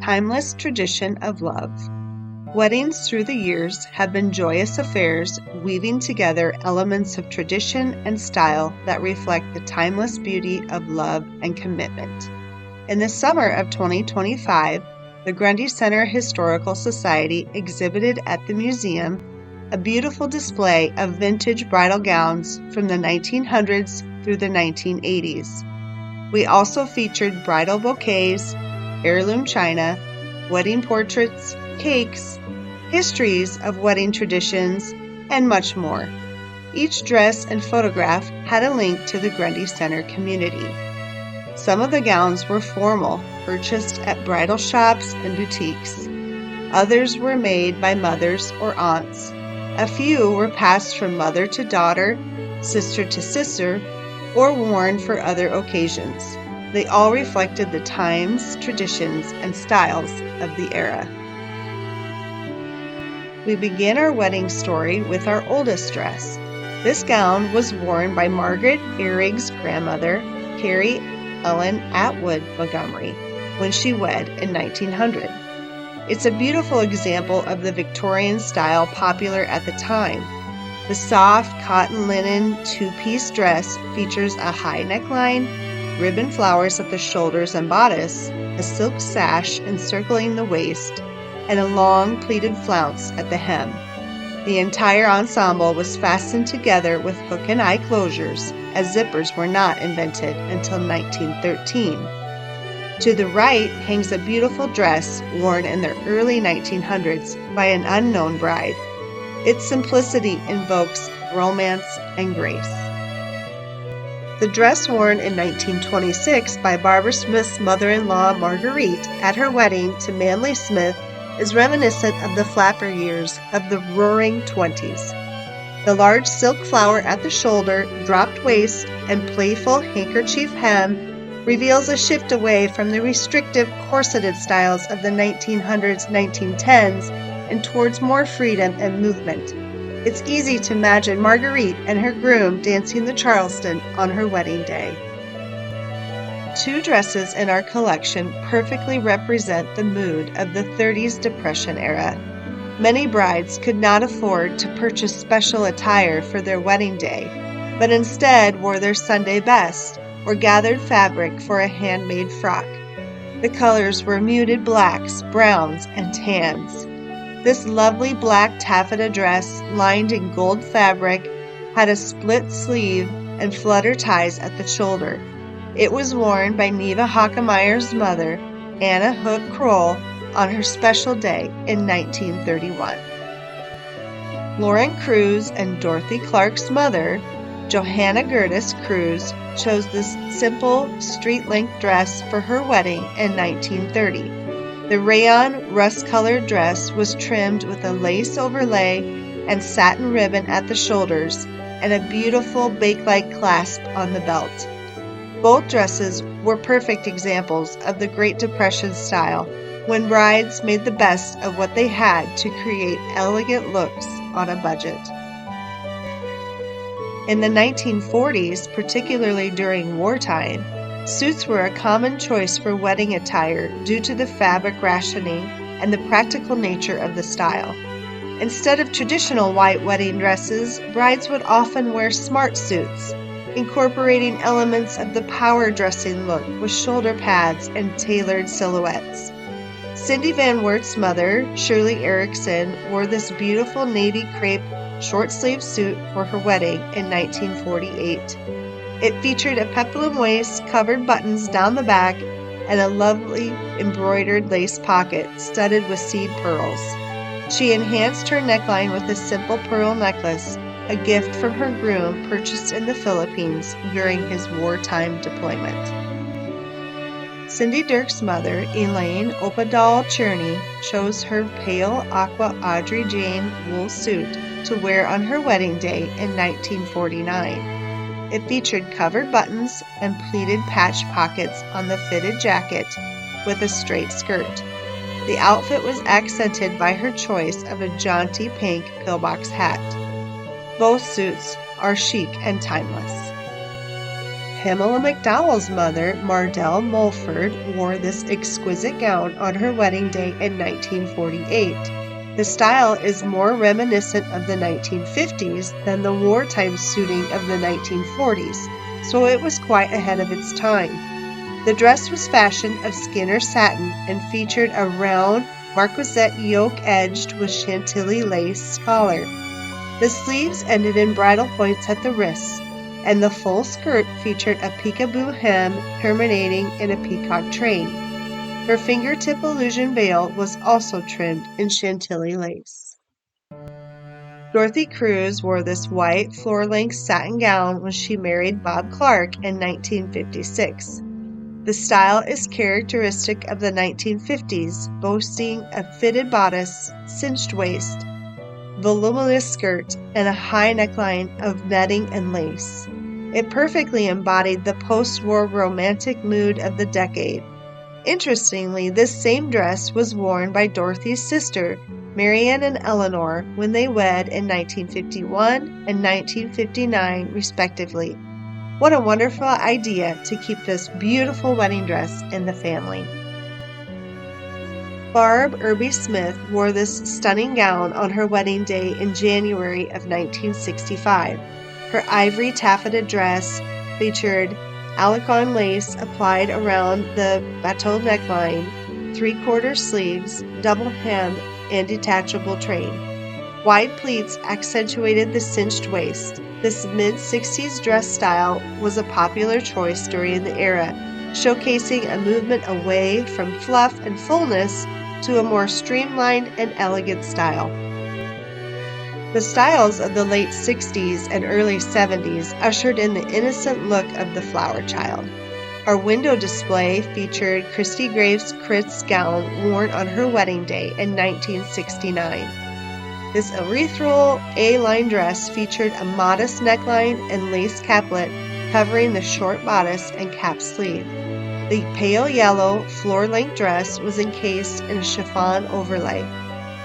timeless tradition of love. Weddings through the years have been joyous affairs, weaving together elements of tradition and style that reflect the timeless beauty of love and commitment. In the summer of 2025, the Grundy Center Historical Society exhibited at the museum a beautiful display of vintage bridal gowns from the 1900s through the 1980s. We also featured bridal bouquets, heirloom china, wedding portraits, cakes, histories of wedding traditions, and much more. Each dress and photograph had a link to the Grundy Center community. Some of the gowns were formal, purchased at bridal shops and boutiques. Others were made by mothers or aunts. A few were passed from mother to daughter, sister to sister, or worn for other occasions. They all reflected the times, traditions, and styles of the era. We begin our wedding story with our oldest dress. This gown was worn by Margaret Ehrig's grandmother, Carrie Ellen Atwood Montgomery, when she wed in 1900. It's a beautiful example of the Victorian style popular at the time. The soft cotton linen two-piece dress features a high neckline, ribbon flowers at the shoulders and bodice, a silk sash encircling the waist, and a long pleated flounce at the hem. The entire ensemble was fastened together with hook and eye closures, as zippers were not invented until 1913. To the right hangs a beautiful dress worn in the early 1900s by an unknown bride. Its simplicity invokes romance and grace. The dress worn in 1926 by Barbara Smith's mother-in-law Marguerite at her wedding to Manley Smith is reminiscent of the flapper years of the Roaring Twenties. The large silk flower at the shoulder, dropped waist, and playful handkerchief hem reveals a shift away from the restrictive corseted styles of the 1900s, 1910s, and towards more freedom and movement. It's easy to imagine Marguerite and her groom dancing the Charleston on her wedding day. Two dresses in our collection perfectly represent the mood of the 30s Depression era. Many brides could not afford to purchase special attire for their wedding day, but instead wore their Sunday best or gathered fabric for a handmade frock. The colors were muted blacks, browns, and tans. This lovely black taffeta dress, lined in gold fabric, had a split sleeve and flutter ties at the shoulder. It was worn by Neva Hockenmeyer's mother, Anna Hook Kroll, on her special day in 1931. Lauren Cruz and Dorothy Clark's mother, Johanna Gertis Cruz, chose this simple street-length dress for her wedding in 1930. The rayon rust-colored dress was trimmed with a lace overlay and satin ribbon at the shoulders and a beautiful bake-like clasp on the belt. Both dresses were perfect examples of the Great Depression style, when brides made the best of what they had to create elegant looks on a budget. In the 1940s, particularly during wartime, suits were a common choice for wedding attire due to the fabric rationing and the practical nature of the style. Instead of traditional white wedding dresses, brides would often wear smart suits, incorporating elements of the power dressing look with shoulder pads and tailored silhouettes. Cindy Van Wert's mother, Shirley Erickson, wore this beautiful navy crepe short-sleeved suit for her wedding in 1948. It featured a peplum waist, covered buttons down the back, and a lovely embroidered lace pocket studded with seed pearls. She enhanced her neckline with a simple pearl necklace, a gift from her groom purchased in the Philippines during his wartime deployment. Cindy Dirk's mother, Elaine Opadal Cherney, chose her pale aqua Audrey Jane wool suit to wear on her wedding day in 1949. It featured covered buttons and pleated patch pockets on the fitted jacket with a straight skirt. The outfit was accented by her choice of a jaunty pink pillbox hat. Both suits are chic and timeless. Pamela McDowell's mother, Mardell Mulford, wore this exquisite gown on her wedding day in 1948. The style is more reminiscent of the 1950s than the wartime suiting of the 1940s, so it was quite ahead of its time. The dress was fashioned of skin or satin and featured a round marquisette yoke edged with Chantilly lace collar. The sleeves ended in bridal points at the wrists, and the full skirt featured a peekaboo hem terminating in a peacock train. Her fingertip illusion veil was also trimmed in Chantilly lace. Dorothy Cruz wore this white floor-length satin gown when she married Bob Clark in 1956. The style is characteristic of the 1950s, boasting a fitted bodice, cinched waist, voluminous skirt, and a high neckline of netting and lace. It perfectly embodied the post-war romantic mood of the decade. Interestingly, this same dress was worn by Dorothy's sister, Marianne and Eleanor, when they wed in 1951 and 1959, respectively. What a wonderful idea to keep this beautiful wedding dress in the family. Barb Irby Smith wore this stunning gown on her wedding day in January of 1965. Her ivory taffeta dress featured Alicon lace applied around the bateau neckline, 3/4 sleeves, double hem, and detachable train. Wide pleats accentuated the cinched waist. This mid-60s dress style was a popular choice during the era, showcasing a movement away from fluff and fullness to a more streamlined and elegant style. The styles of the late 60s and early 70s ushered in the innocent look of the flower child. Our window display featured Christy Graves' Crit's gown worn on her wedding day in 1969. This erythral A-line dress featured a modest neckline and lace caplet covering the short bodice and cap sleeve. The pale yellow floor-length dress was encased in a chiffon overlay.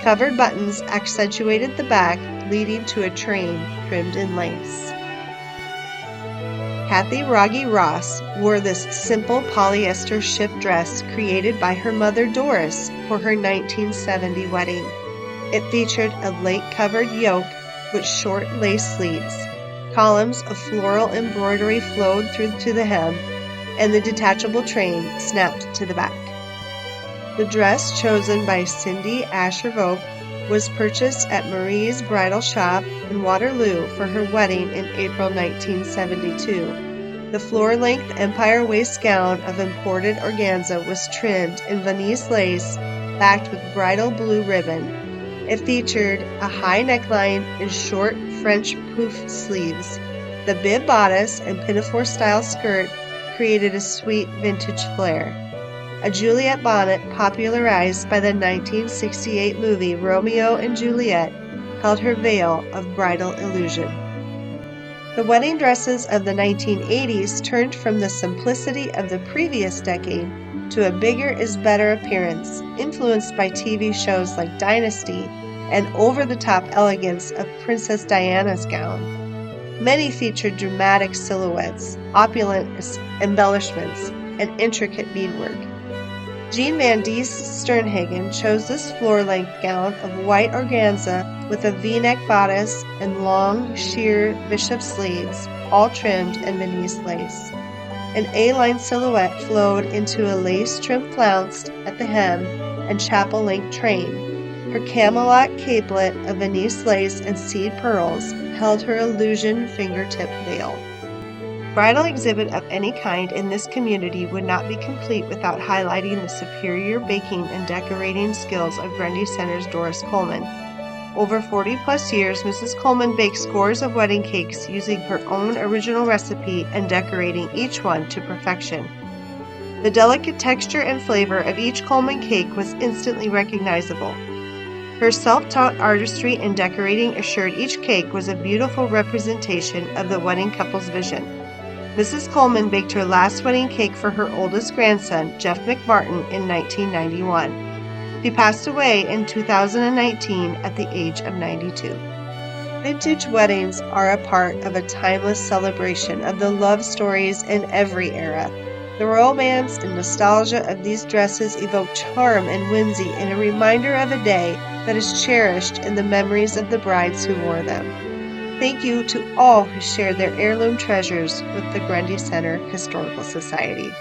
Covered buttons accentuated the back, leading to a train trimmed in lace. Kathy Rogge Ross wore this simple polyester shift dress created by her mother Doris for her 1970 wedding. It featured a lake-covered yoke with short lace sleeves. Columns of floral embroidery flowed through to the hem, and the detachable train snapped to the back. The dress chosen by Cindy Asher Vogt was purchased at Marie's Bridal Shop in Waterloo for her wedding in April 1972. The floor-length empire waist gown of imported organza was trimmed in Venice lace backed with bridal blue ribbon. It featured a high neckline and short French pouf sleeves. The bib bodice and pinafore-style skirt created a sweet vintage flair. A Juliet bonnet popularized by the 1968 movie Romeo and Juliet held her veil of bridal illusion. The wedding dresses of the 1980s turned from the simplicity of the previous decade to a bigger is better appearance, influenced by TV shows like Dynasty and over-the-top elegance of Princess Diana's gown. Many featured dramatic silhouettes, opulent embellishments, and intricate beadwork. Jean Van Diest Sternhagen chose this floor-length gown of white organza with a V-neck bodice and long, sheer bishop sleeves, all trimmed in Venice lace. An A-line silhouette flowed into a lace-trimmed flounce at the hem and chapel-length train. Her Camelot capelet of Venice lace and seed pearls held her illusion fingertip veil. Bridal exhibit of any kind in this community would not be complete without highlighting the superior baking and decorating skills of Grundy Center's Doris Coleman. Over 40-plus years, Mrs. Coleman baked scores of wedding cakes using her own original recipe and decorating each one to perfection. The delicate texture and flavor of each Coleman cake was instantly recognizable. Her self-taught artistry in decorating assured each cake was a beautiful representation of the wedding couple's vision. Mrs. Coleman baked her last wedding cake for her oldest grandson, Jeff McMartin, in 1991. He passed away in 2019 at the age of 92. Vintage weddings are a part of a timeless celebration of the love stories in every era. The romance and nostalgia of these dresses evoke charm and whimsy and a reminder of a day that is cherished in the memories of the brides who wore them. Thank you to all who shared their heirloom treasures with the Grundy Center Historical Society.